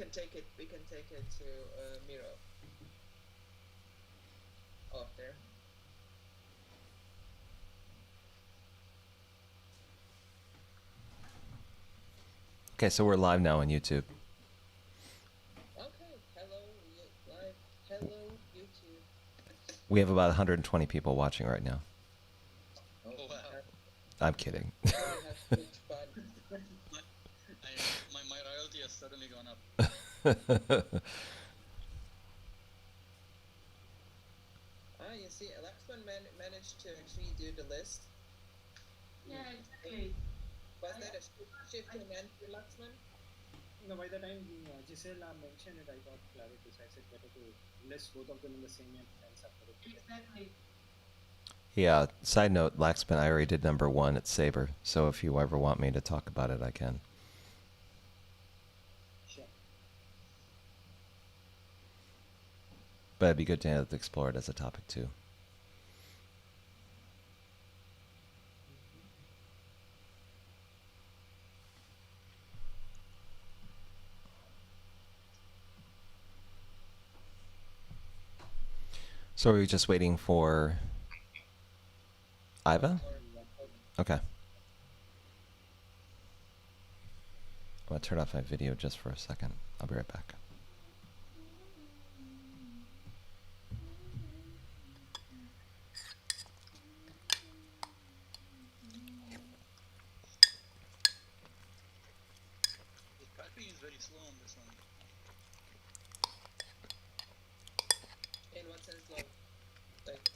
can take it. We can take it to Miro. After. Okay, so we're live now on YouTube. Okay. Hello, live. Hello, YouTube. We have about 120 people watching right now. Oh wow. I'm kidding. We have good fun. My royalty has suddenly gone up. You see, Laxman managed to actually do the list. Yeah, exactly. Was that a shift in entry, Laxman? No, by the time Gisela mentioned it, I got clarity. So I said better to list both of them in the same name and submit it. Exactly. Yeah, side note, Laxman, I already did number 1 at Saber, so if you ever want me to talk about it, I can. Sure. But it'd be good to explore it as a topic too. So are we just waiting for Iva? Okay. I'm going to turn off my video just for a second. I'll be right back. The typing is very slow on this one. In what sense, slow? Like,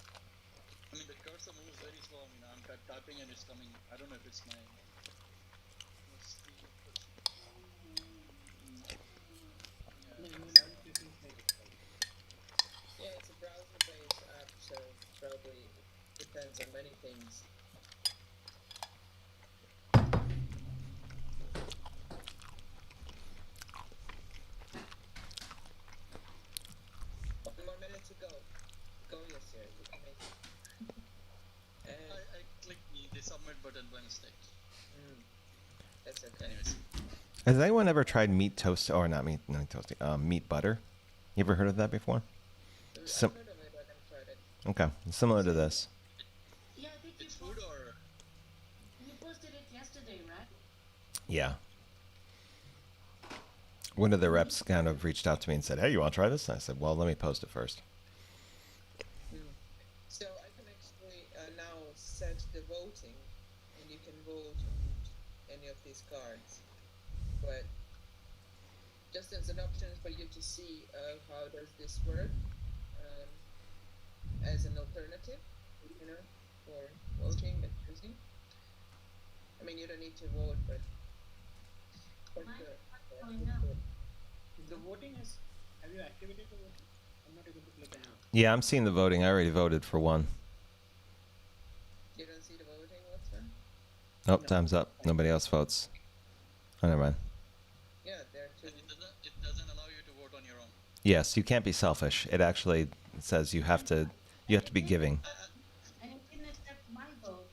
I mean, the cursor moves very slow. I mean, I'm typing and it's coming. I don't know if it's my. Let's see. yeah, it's a browser-based app, so probably depends on many things. One more minute to go. Go, Yasir. You can make it. I clicked the submit button by mistake. That's okay. Anyways. Has anyone ever tried meat toast, or not meat toasty, meat butter? You ever heard of that before? I've heard of it, but I haven't tried it. Okay, similar to this. Yeah, I think It's food or? you posted it yesterday, right? Yeah. One of the reps kind of reached out to me and said, hey, you want to try this? And I said, well, let me post it first. So I can actually now set the voting, and you can vote on any of these cards. But just as an option for you to see how does this work as an alternative, you know, for voting and choosing. I mean, you don't need to vote, but the voting is. Have you activated the voting? I'm not able to click anything. Yeah, I'm seeing the voting. I already voted for one. You don't see the voting, what's that? Nope, no. Time's up. Nobody else votes. Oh, never mind. Yeah, there too. It doesn't allow you to vote on your own. Yes, you can't be selfish. It actually says you have to be giving. And it didn't accept my vote.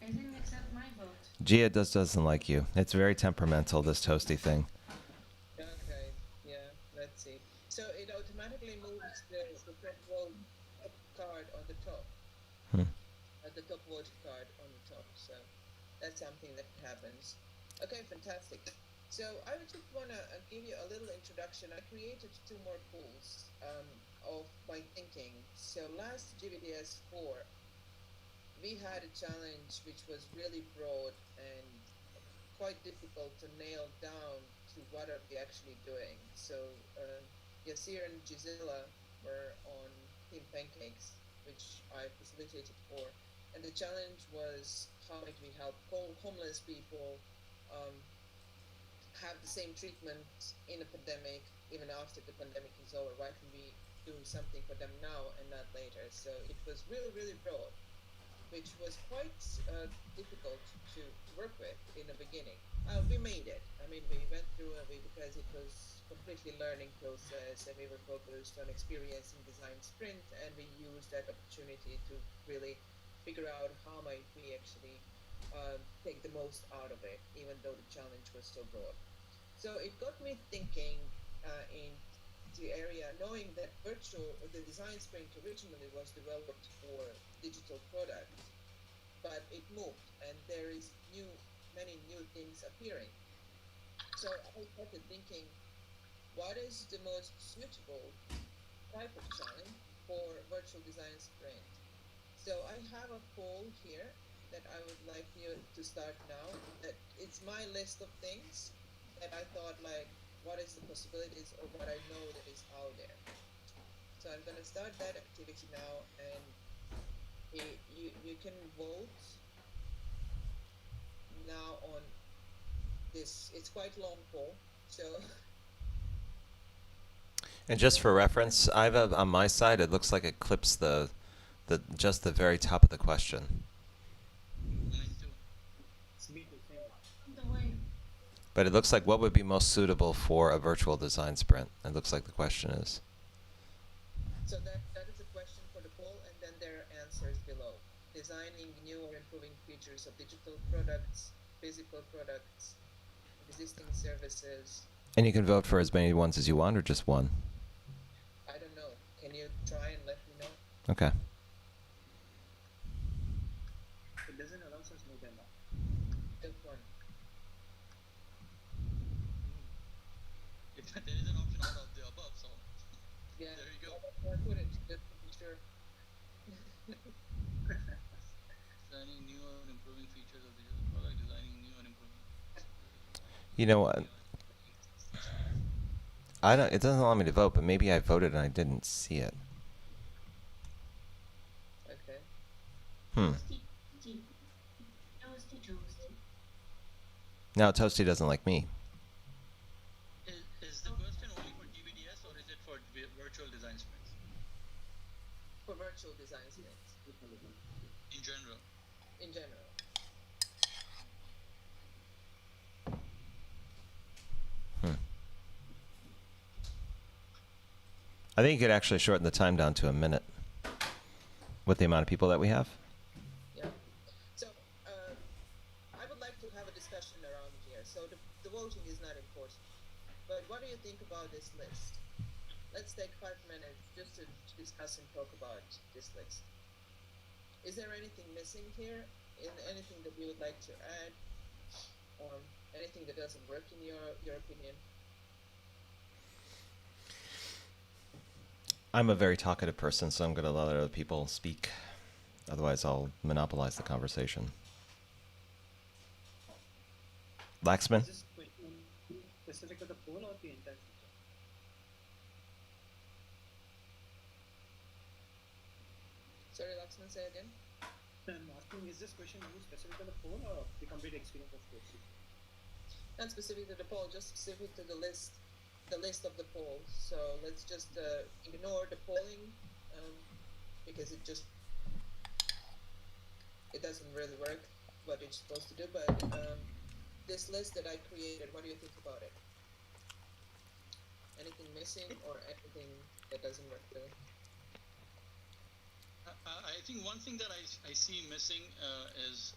It didn't accept my vote. Gia doesn't like you. It's very temperamental, this toasty thing. Okay, yeah, let's see. So it automatically moves the top vote card on the top. The top vote card on the top. So that's something that happens. Okay, fantastic. So I just want to give you a little introduction. I created 2 more pools of my thinking. So last GVDS4, we had a challenge which was really broad and quite difficult to nail down to what are we actually doing. So Yasir and Gisela were on Team Pancakes, which I facilitated for. And the challenge was how might we help homeless people have the same treatment in a pandemic, even after the pandemic is over. Why can we do something for them now and not later? So it was really, really broad, which was quite difficult to work with in the beginning. We made it. I mean, we went through it because it was completely learning process, and we were focused on experience in design sprint, and we used that opportunity to really figure out how might we actually take the most out of it, even though the challenge was so broad. So it got me thinking in the area, knowing that the design sprint originally was developed for digital products, but it moved and there is many new things appearing. So I started thinking, what is the most suitable type of challenge for virtual design sprint? So I have a poll here that I would like you to start now. That it's my list of things that I thought like, what is the possibilities or what I know that is out there. So I'm gonna start that activity now, and you can vote now on this. It's quite long poll, so. And just for reference, Iva, on my side, it looks like it clips just the very top of the question. Mine too. It's me too, same. On the way. But it looks like what would be most suitable for a virtual design sprint. It looks like the question is. So that is a question for the poll, and then there are answers below. Designing new or improving features of digital products, physical products, existing services. And you can vote for as many ones as you want, or just one. I don't know. Can you try and let me know? Okay. It doesn't allow us more than one. Just one. There is an option all of the above, so Yeah. there you go. I put it just to be sure. Designing new and improving features of digital product, designing new and improving. You know what? It doesn't allow me to vote, but maybe I voted and I didn't see it. Okay. Toasty. Now Toasty doesn't like me. Is the question only for GVDS or is it for virtual design sprints For virtual design sprints in general? in general. I think you could actually shorten the time down to a minute with the amount of people that we have. Yeah. So I would like to have a discussion around here. So the voting is not important. But what do you think about this list? Let's take 5 minutes just to discuss and talk about this list. Is there anything missing here? Anything that you would like to add? Anything that doesn't work in your opinion? I'm a very talkative person, so I'm going to let other people speak. Otherwise, I'll monopolize the conversation. Laxman? Is this question specific to the poll or the entire feature? Sorry, Laxman, say again. I'm asking, is this question only specific to the poll or the complete experience of Toasty? Not specific to the poll, just specific to the list of the poll. So let's just ignore the polling because it doesn't really work what it's supposed to do. But this list that I created, what do you think about it? Anything missing or anything that doesn't work really? I think one thing that I see missing is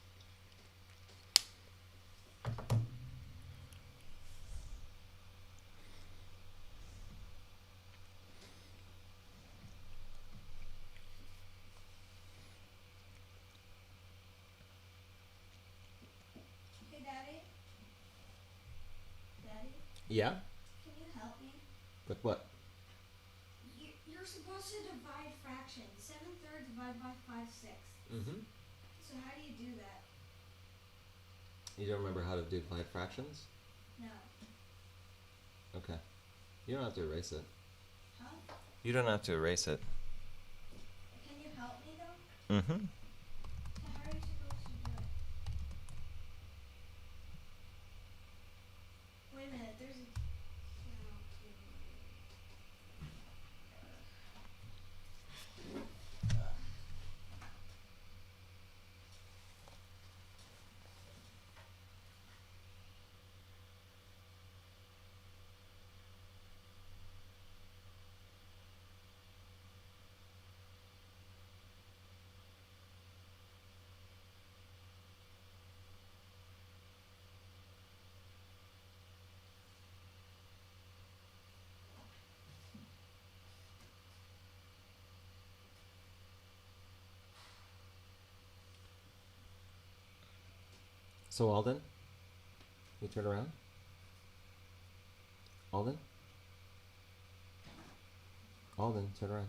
Hey, Daddy? Daddy? Yeah? Can you help me? With what? You're supposed to divide fractions. 7/3 divided by 5/6. Mm-hmm. So how do you do that? You don't remember how to divide fractions? No. Okay. You don't have to erase it. Huh? You don't have to erase it. Can you help me though? Mm-hmm. So how are you supposed to do it? Wait a minute, there's a So Alden, you turn around. Alden? Alden, turn around.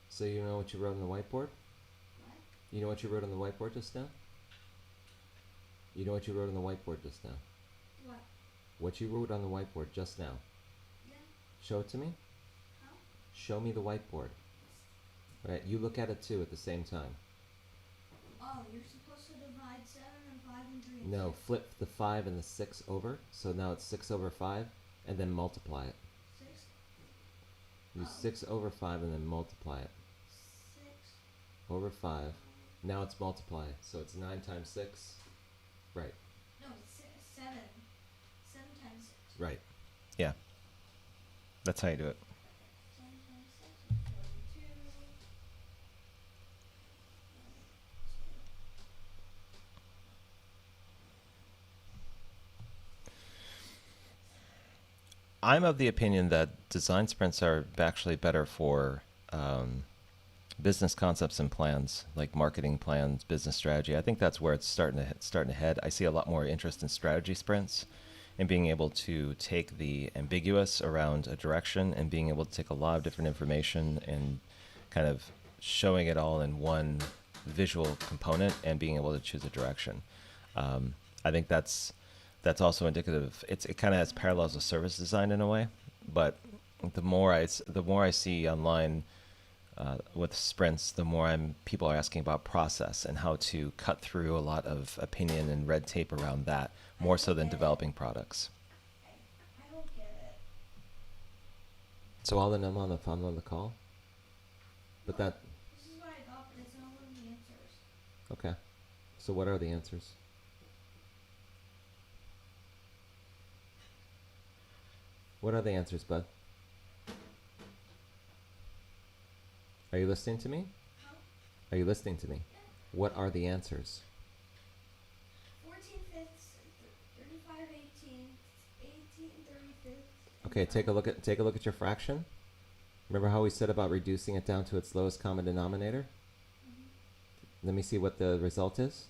So you know what you wrote on the whiteboard? What? You know what you wrote on the whiteboard just now? You know what you wrote on the whiteboard just now? What? What you wrote on the whiteboard just now. Yeah. Show it to me. How? Show me the whiteboard. Right, you look at it too at the same time. Oh, you're supposed to divide 7 and 5 and 3 and No, 6. flip the 5 and the 6 over. So now it's 6 over 5, and then multiply it. 6? Use Oh. 6 over 5 and then multiply it. 6. Over 5. Now it's multiply. So it's 9 times 6. Right. No, it's 7. 7 times 6. Right. Yeah. That's how you do it. 7 times 6 is 42. I'm of the opinion that design sprints are actually better for business concepts and plans, like marketing plans, business strategy. I think that's where it's starting to head. I see a lot more interest in strategy sprints and being able to take the ambiguous around a direction and being able to take a lot of different information and kind of showing it all in one visual component and being able to choose a direction. I think that's also indicative. It kind of has parallels with service design in a way, but the more I see online with sprints, the more people are asking about process and how to cut through a lot of opinion and red tape around that, more so than developing products. I don't get it. So Alden, I'm on the call, but that This is what I got, but it's not one of the answers. okay. So what are the answers? What are the answers, bud? Are you listening to me? How? Are you listening to me? Yeah. What are the answers? 14 fifths, 35 18, 18 35th. Okay, take a look at your fraction. Remember how we said about reducing it down to its lowest common denominator? Let me see what the result is.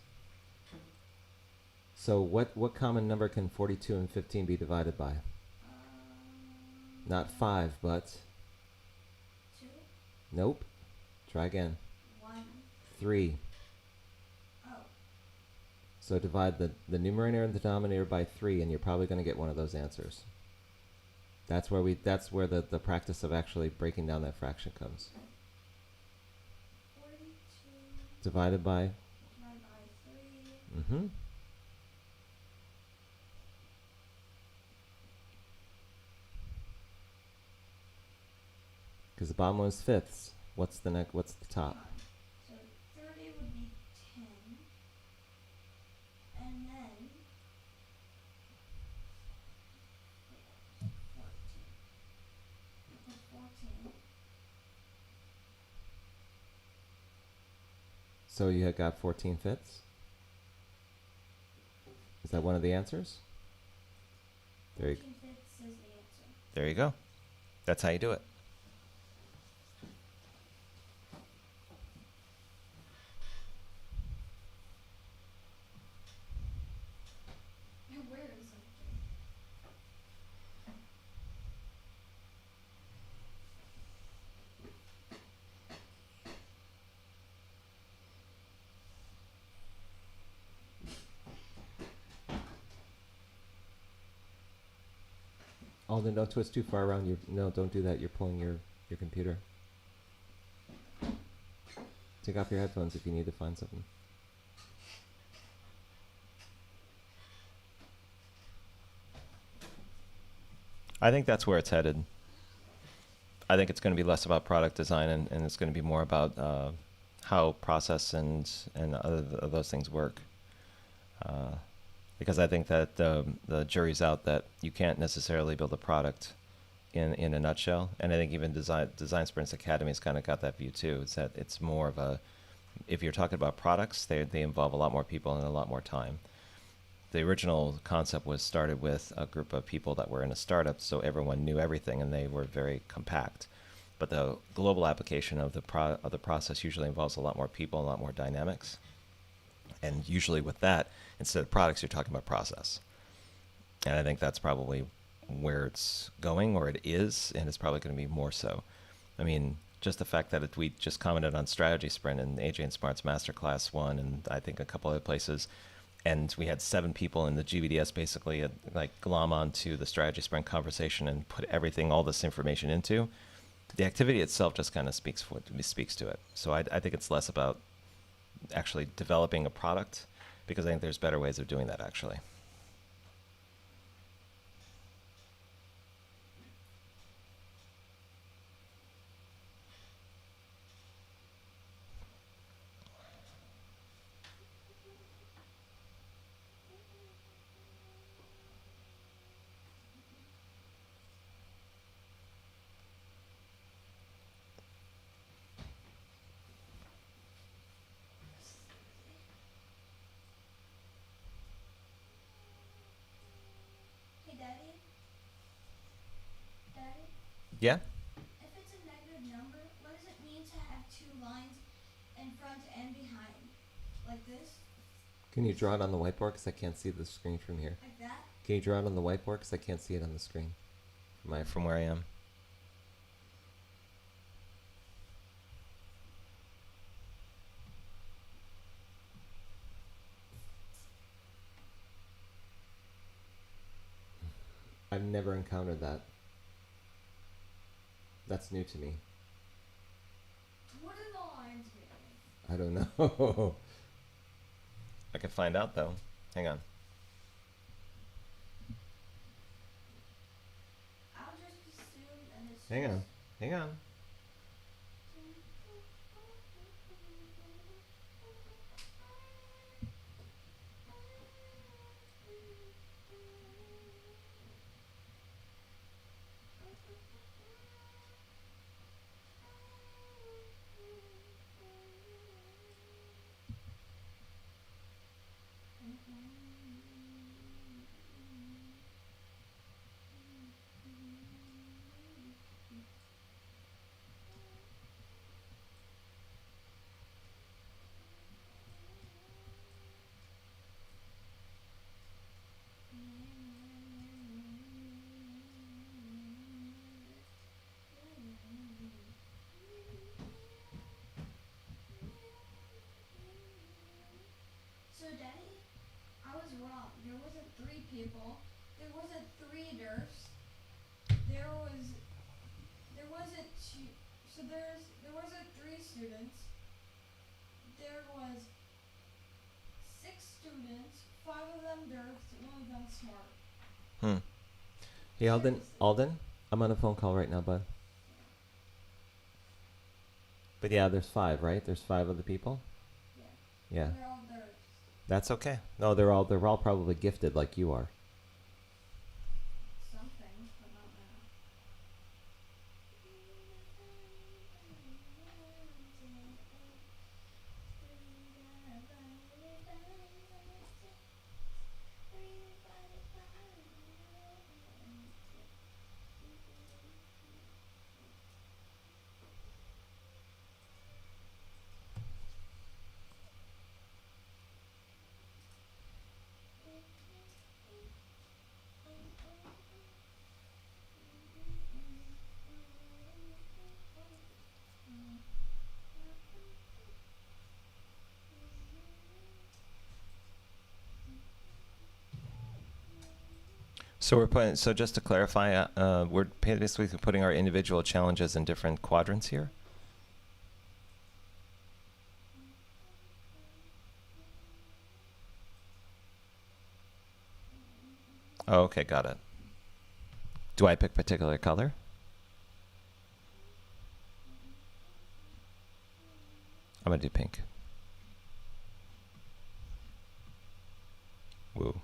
So what common number can 42 and 15 be divided by? Not 5, but 2, nope. Try again. 1. 3. Oh. So divide the numerator and the denominator by 3, and you're probably going to get one of those answers. That's where the practice of actually breaking down that fraction comes. 42 Divided by divided by 3. Because the bottom one is fifths. What's the top? So 30 would be 10. And then 14. So you had got 14 fifths? Is that one of the answers? 14 fifths is the answer. There you go. That's how you do it. Where is it? Alden, don't twist too far around your... No, don't do that. You're pulling your computer. Take off your headphones if you need to find something. I think that's where it's headed. I think it's going to be less about product design and it's going to be more about how process and other those things work. Because I think that the jury's out that you can't necessarily build a product in a nutshell. And I think even Design Sprints Academy's kind of got that view too. It's that it's more of a, if you're talking about products, they involve a lot more people and a lot more time. The original concept was started with a group of people that were in a startup, so everyone knew everything and they were very compact. But the global application of the process usually involves a lot more people, a lot more dynamics. And usually with that, instead of products, you're talking about process. And I think that's probably where it's going, or it is, and it's probably going to be more so. I mean, just the fact that we just commented on Strategy Sprint and AJ and Smart's Masterclass one, and I think a couple other places, and we had 7 people in the GVDS basically like glom onto the Strategy Sprint conversation and put everything, all this information into. The activity itself just kind of speaks to it. So I think it's less about actually developing a product, because I think there's better ways of doing that actually. Hey, Daddy. Daddy. Yeah? If it's a negative number, what does it mean to have 2 lines in front and behind? Like this? Can you draw it on the whiteboard? Because I can't see the screen from here. Like that? Can you draw it on the whiteboard? Because I can't see it on the screen from where I am. I've never encountered that. That's new to me. What do the lines mean? I don't know. I can find out though. Hang on. I'll just assume that it's Hang on. just- Hang on. So, Daddy, I was wrong. There wasn't 3 people. There wasn't 3 derfs. There wasn't 2. So there wasn't 3 students. There was 6 students. 5 of them derfs. 1 of them smart. Hey, Alden, I'm on a phone call right now, bud. But yeah, there's 5, right? There's 5 other people? Yeah. Yeah. They're all derfs. That's okay. No, they're all probably gifted like you are. Some things, but not now. So just to clarify, we're basically putting our individual challenges in different quadrants here. Oh, okay, got it. Do I pick particular color? I'm gonna do pink. Woo.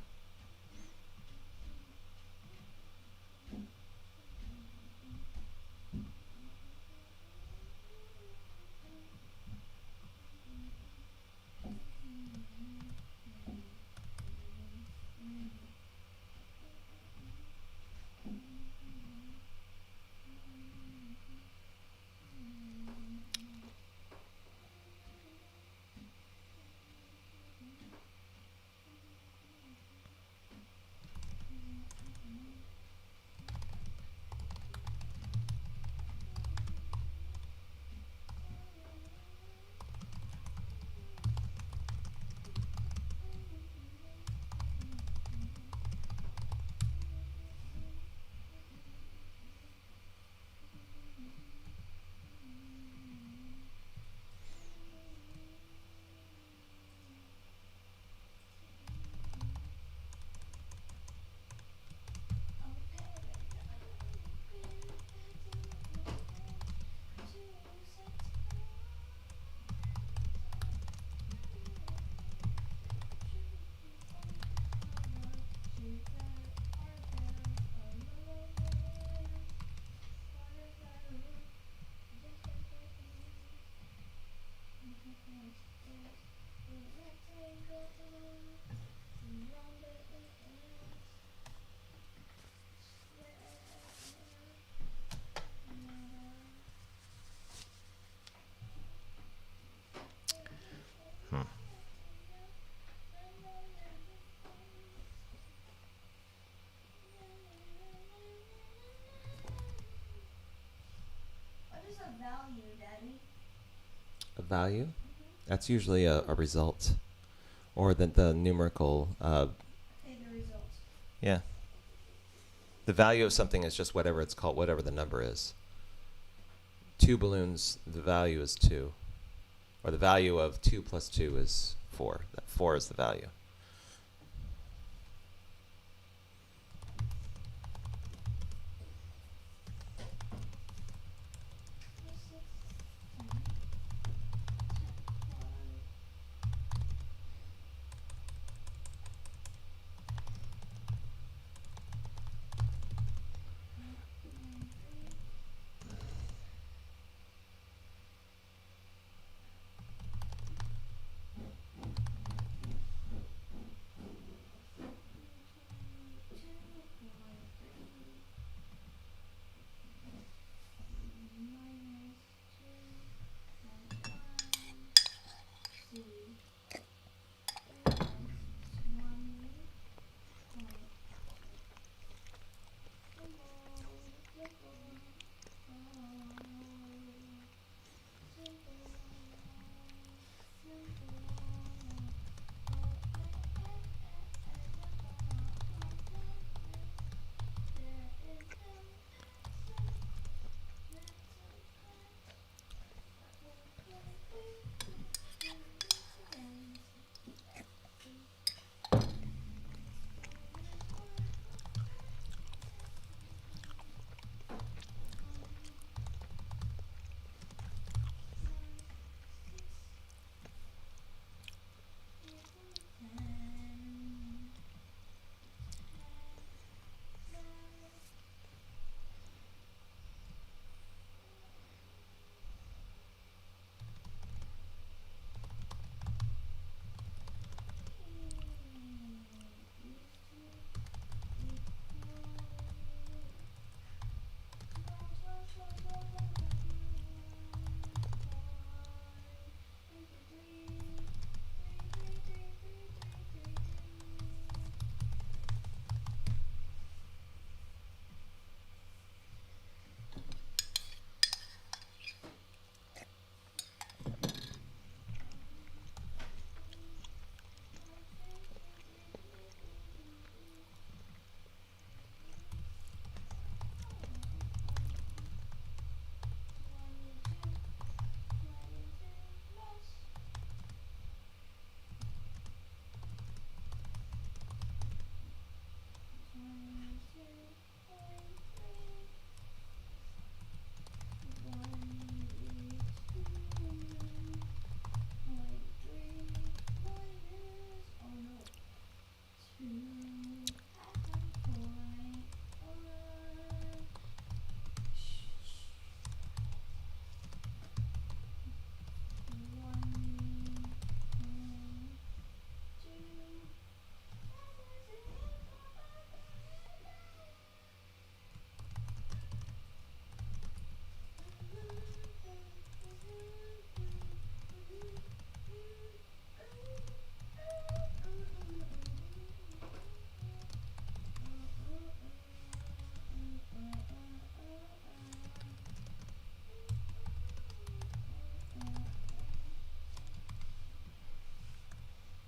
A value? That's usually a result, or the numerical. Okay, the results. Yeah. The value of something is just whatever it's called, whatever the number is. 2 balloons, the value is 2. Or the value of 2 plus 2 is 4. That 4 is the value.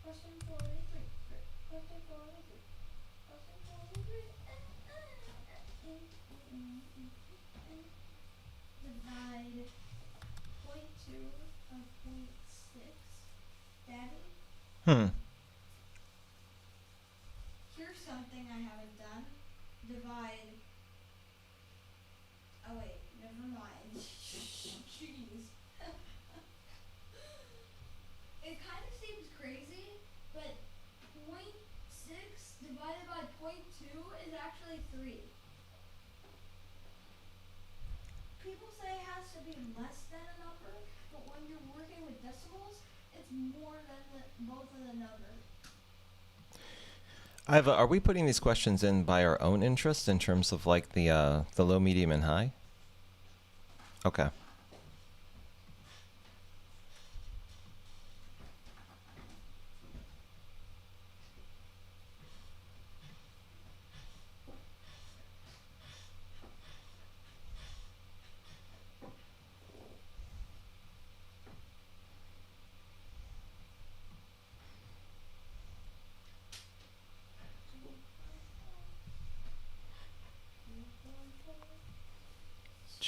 Question 43. Question 43. Question 43. Divide point 2 of point 6. Daddy, Hmm. here's something I haven't done. Divide. Oh wait, never mind. Jeez. It kind of seems crazy, but point 6 divided by point 2 is actually 3. People say it has to be less than a number, but when you're working with decimals, it's more than both of the numbers. Iva, are we putting these questions in by our own interest in terms of like the low, medium, and high? Okay.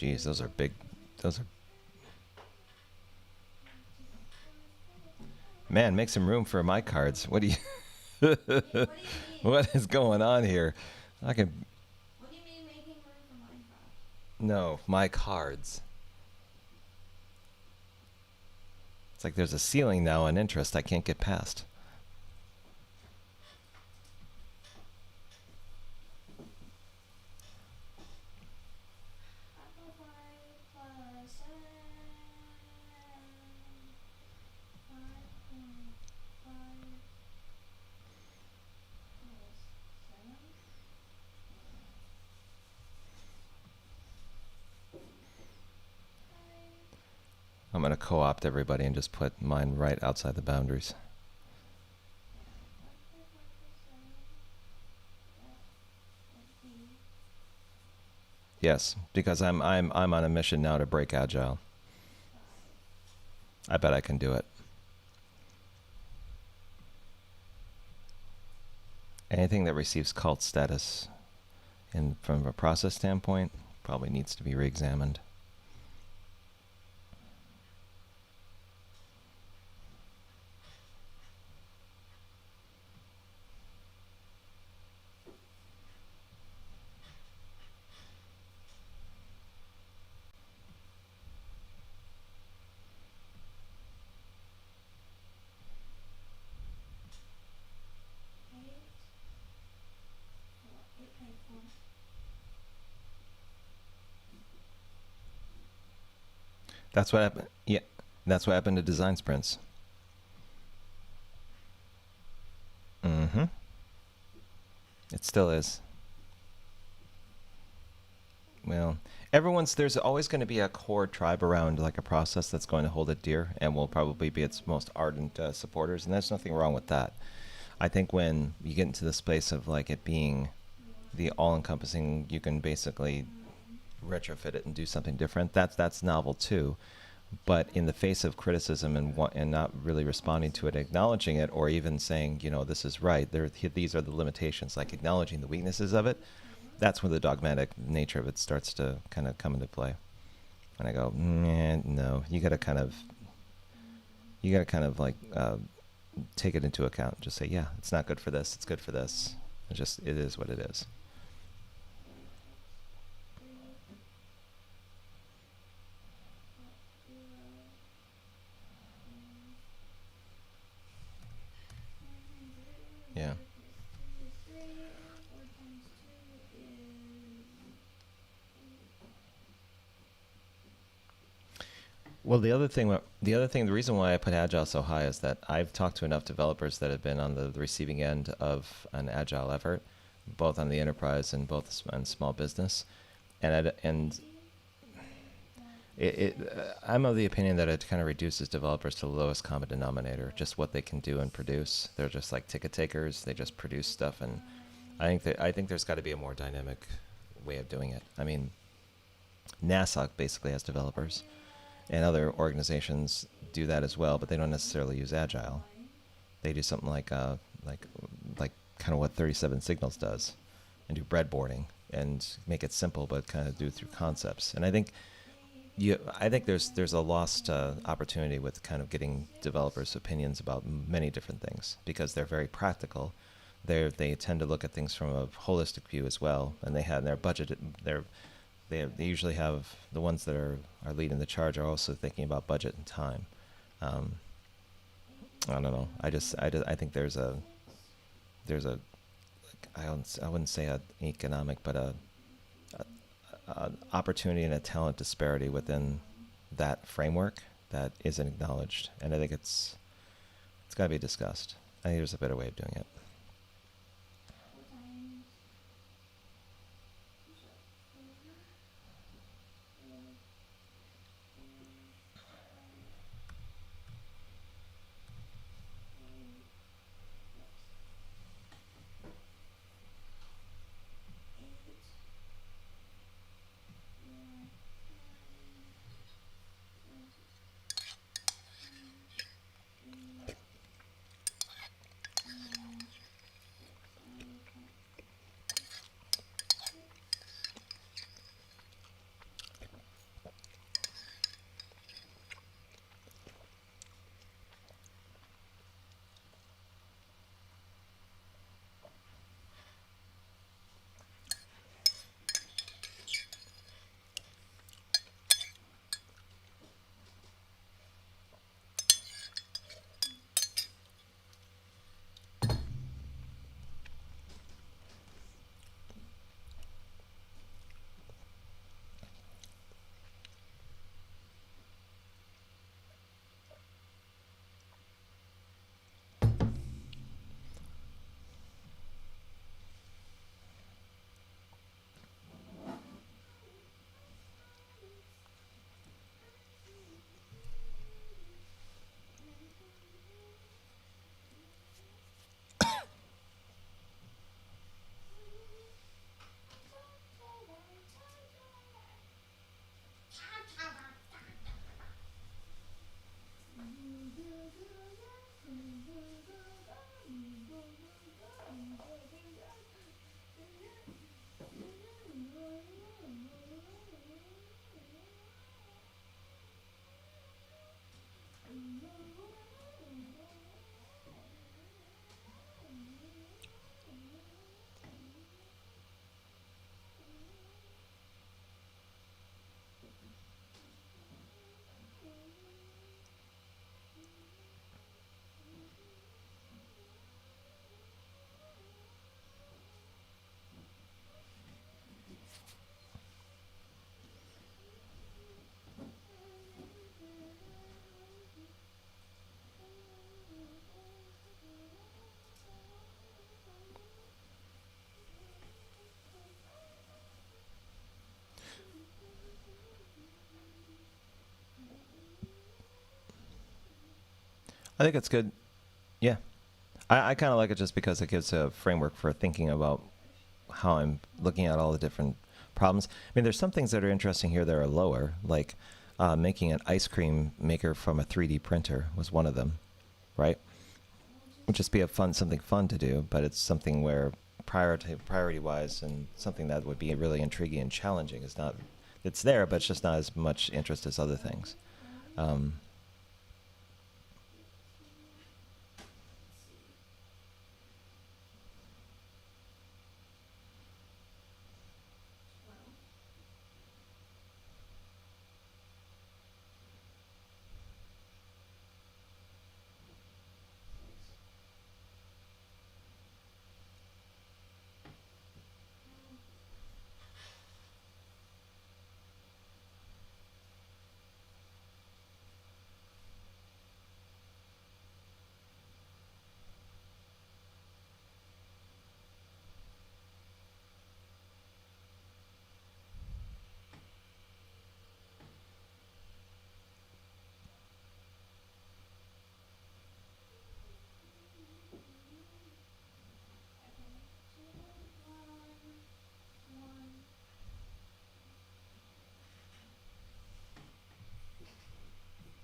Jeez, those are big. Those are. Man, make some room for my cards. What do you? What do you mean? What is going on here? I can. What do you mean making room for Minecraft? No, my cards. It's like there's a ceiling now on interest I can't get past. I'm going to co-opt everybody and just put mine right outside the boundaries. Yes, because I'm on a mission now to break agile. I bet I can do it. Anything that receives cult status and from a process standpoint probably needs to be re-examined. That's what happened. Yeah, that's what happened to design sprints. Mm-hmm. It still is. Well, there's always going to be a core tribe around like a process that's going to hold it dear and will probably be its most ardent supporters, and there's nothing wrong with that. I think when you get into the space of like it being the all-encompassing, you can basically retrofit it and do something different. That's novel too. But in the face of criticism and not really responding to it, acknowledging it, or even saying, this is right, these are the limitations, like acknowledging the weaknesses of it, that's when the dogmatic nature of it starts to kind of come into play. And I go, no, you got to kind of like take it into account. Just say, yeah, it's not good for this, it's good for this. It is what it is. Yeah. Well, the reason why I put Agile so high is that I've talked to enough developers that have been on the receiving end of an Agile effort, both on the enterprise and both on small business, I'm of the opinion that it kind of reduces developers to the lowest common denominator, just what they can do and produce. They're just like ticket takers. They just produce stuff, and I think there's got to be a more dynamic way of doing it. I mean, NASA basically has developers, and other organizations do that as well, but they don't necessarily use Agile. They do something like kind of what 37 Signals does, and do breadboarding and make it simple, but kind of do it through concepts. And I think there's a lost opportunity with kind of getting developers' opinions about many different things, because they're very practical. They tend to look at things from a holistic view as well, and they have their budget. They usually have the ones that are leading the charge are also thinking about budget and time. I don't know. I think there's a I wouldn't say an economic, but a opportunity and a talent disparity within that framework that isn't acknowledged, and I think it's got to be discussed. I think there's a better way of doing it. I think it's good. Yeah. I kind of like it just because it gives a framework for thinking about how I'm looking at all the different problems. I mean, there's some things that are interesting here that are lower, like making an ice cream maker from a 3D printer was one of them, right? Would just be something fun to do, but it's something where priority-wise and something that would be really intriguing and challenging is not. It's there, but it's just not as much interest as other things.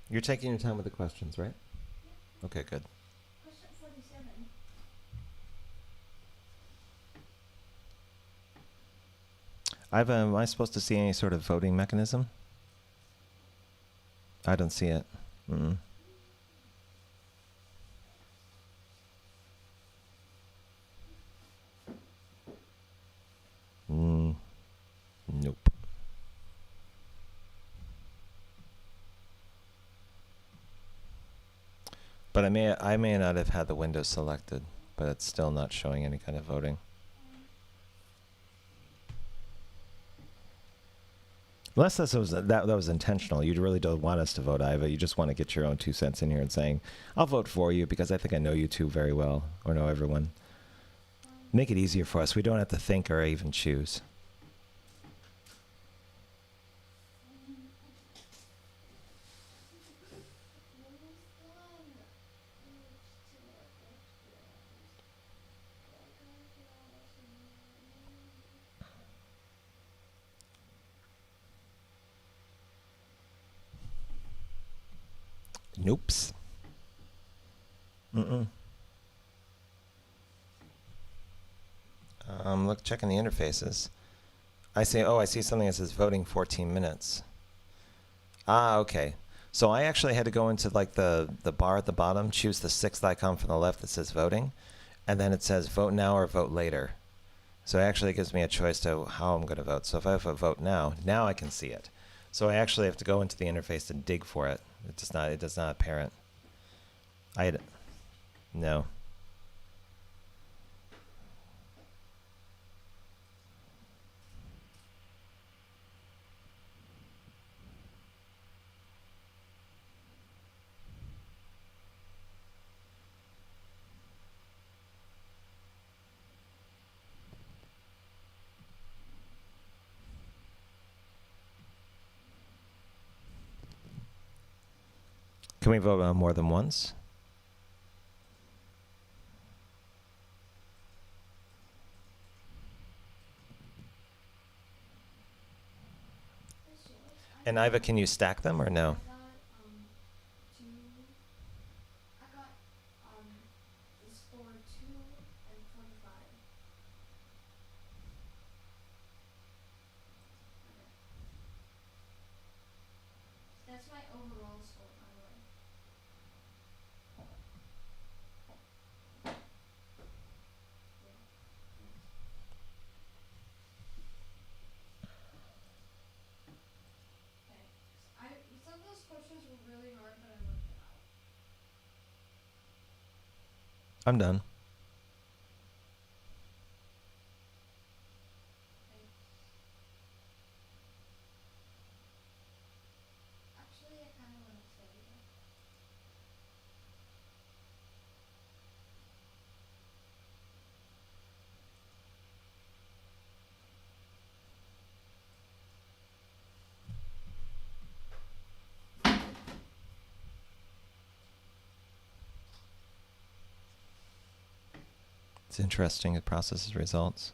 You're taking your time with the questions, right? Okay, good. Question 47. Am I supposed to see any sort of voting mechanism? I don't see it. Mm-mm. Nope. But I may not have had the window selected, but it's still not showing any kind of voting. Unless that was intentional. You really don't want us to vote, Iva. You just want to get your own 2 cents in here and saying, I'll vote for you because I think I know you two very well, or know everyone. Make it easier for us. We don't have to think or even choose. Nope. Look, checking the interfaces. I see something that says voting 14 minutes. Ah, okay. So I actually had to go into like the bar at the bottom, choose the 6th icon from the left that says voting, and then it says vote now or vote later. So it actually gives me a choice to how I'm going to vote. So if I have a vote now I can see it. So I actually have to go into the interface and dig for it. It does not apparent. No. Can we vote on more than once? And Iva, can you stack them or no? I got the score 2 and 25. Okay. That's my overall score, by the way. Okay. Some of those questions were really hard, but I worked it out. I'm done. Actually, I kind of want to study that. It's interesting. It processes results.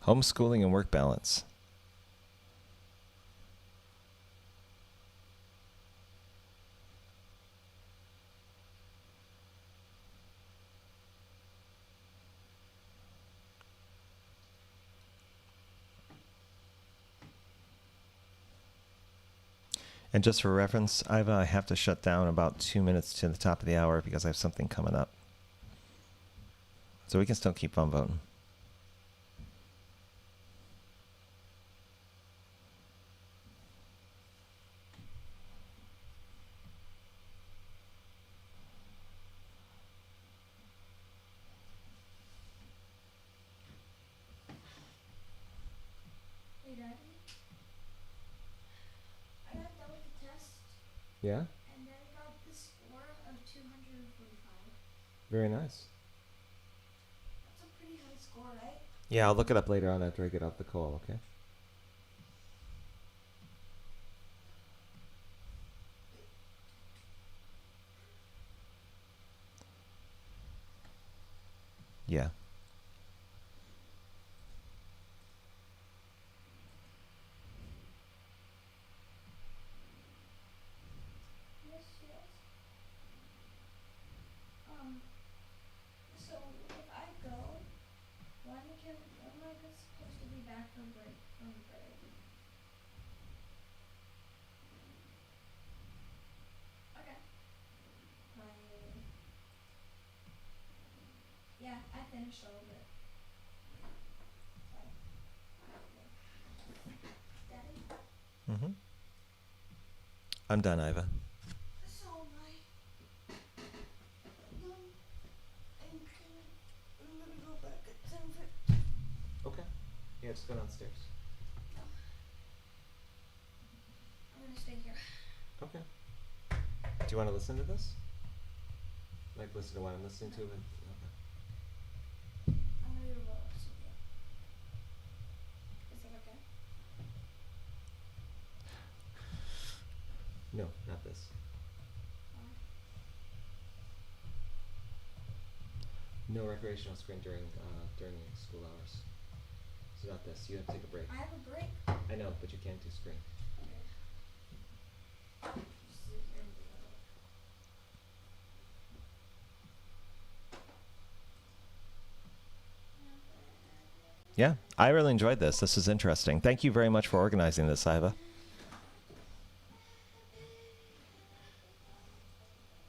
Homeschooling and work balance. And just for reference, Iva, I have to shut down about 2 minutes to the top of the hour because I have something coming up. So we can still keep on voting. Hey, Daddy. I got done with the test, Yeah? and then I got the score of 245. Very nice. That's a pretty high score, right? Yeah, I'll look it up later on after I get off the call, okay? Yeah. Yes, yes. So if I go, when am I supposed to be back from break? Okay. Yeah, I finished all of it. Sorry. Daddy? Mm-hmm. I'm done, Iva. So am I. I'm gonna go back at 10:50. Okay. Yeah, just go downstairs. No. I'm gonna stay here. Okay. Do you want to listen to this? Like listen to what I'm listening to? Okay. I'm gonna do what else. Is that okay? No, not this. No recreational screen during school hours. So not this. You have to take a break. I have a break. I know, but you can't do screen. Just sit here and do it. Yeah, I really enjoyed this. This is interesting. Thank you very much for organizing this, Iva.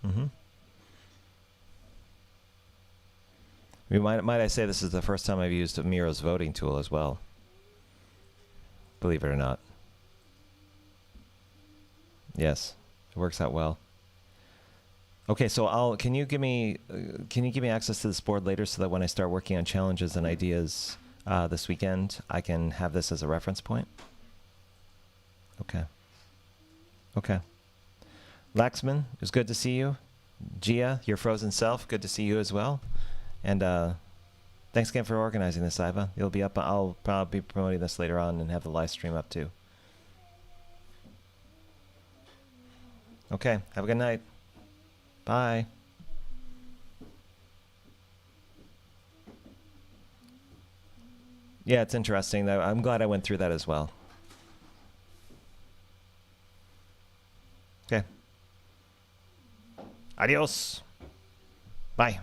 Mm-hmm. Might I say this is the first time I've used Miro's voting tool as well. Believe it or not. Yes, it works out well. Okay, so can you give me access to this board later so that when I start working on challenges and ideas this weekend, I can have this as a reference point? Okay. Okay. Laxman, it was good to see you. Gia, your frozen self, good to see you as well. And thanks again for organizing this, Iva. It'll be up. I'll probably be promoting this later on and have the live stream up too. Okay, have a good night. Bye. Yeah, it's interesting. I'm glad I went through that as well. Okay. Adios. Bye.